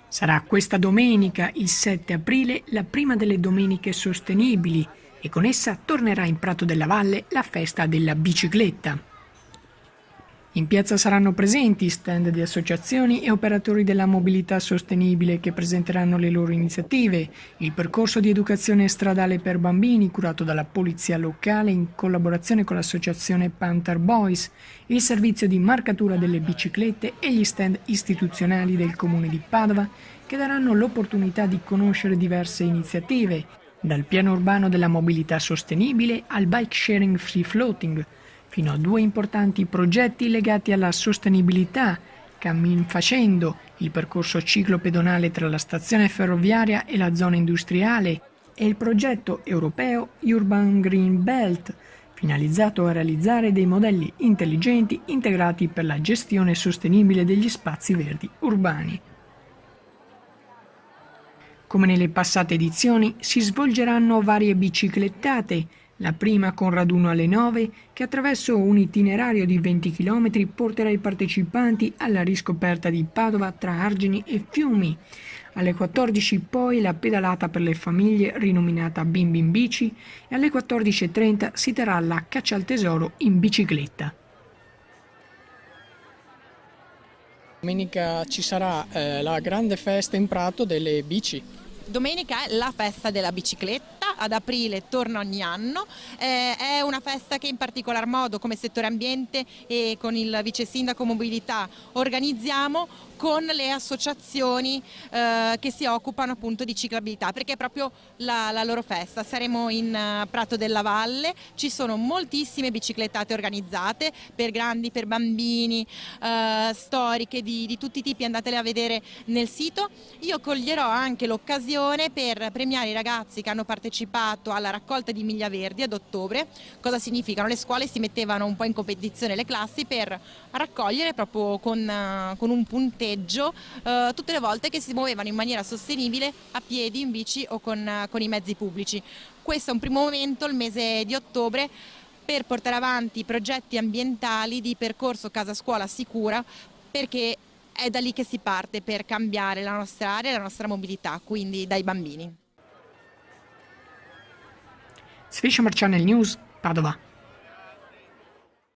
Sarà questa domenica, il 7 aprile, la prima delle domeniche sostenibili e con essa tornerà in Prato della Valle la festa della bicicletta. In piazza saranno presenti stand di associazioni e operatori della mobilità sostenibile che presenteranno le loro iniziative, il percorso di educazione stradale per bambini curato dalla polizia locale in collaborazione con l'associazione Panther Boys, il servizio di marcatura delle biciclette e gli stand istituzionali del comune di Padova che daranno l'opportunità di conoscere diverse iniziative, dal piano urbano della mobilità sostenibile al bike sharing free floating, fino a due importanti progetti legati alla sostenibilità, Cammin Facendo, il percorso ciclopedonale tra la stazione ferroviaria e la zona industriale, e il progetto europeo Urban Green Belt, finalizzato a realizzare dei modelli intelligenti integrati per la gestione sostenibile degli spazi verdi urbani. Come nelle passate edizioni, si svolgeranno varie biciclettate, la prima con raduno alle 9, che attraverso un itinerario di 20 km porterà i partecipanti alla riscoperta di Padova tra argini e fiumi. Alle 14 poi la pedalata per le famiglie rinominata Bimbi in Bici e alle 14.30 si terrà la caccia al tesoro in bicicletta. Domenica ci sarà la grande festa in Prato delle bici. Domenica è la festa della bicicletta, ad aprile torna ogni anno, è una festa che in particolar modo come settore ambiente e con il vice sindaco mobilità organizziamo con le associazioni che si occupano appunto di ciclabilità, perché è proprio la loro festa. Saremo in Prato della Valle, ci sono moltissime biciclettate organizzate per grandi, per bambini, storiche di tutti i tipi, andatele a vedere nel sito. Io coglierò anche l'occasione per premiare i ragazzi che hanno partecipato alla raccolta di Miglia Verdi ad ottobre. Cosa significano? Le scuole si mettevano un po' in competizione, le classi, per raccogliere proprio con un punteggio tutte le volte che si muovevano in maniera sostenibile a piedi, in bici o con i mezzi pubblici. Questo è un primo momento, il mese di ottobre, per portare avanti progetti ambientali di percorso casa-scuola sicura, perché è da lì che si parte per cambiare la nostra area e la nostra mobilità, quindi dai bambini. Sfiscia Channel News, Padova.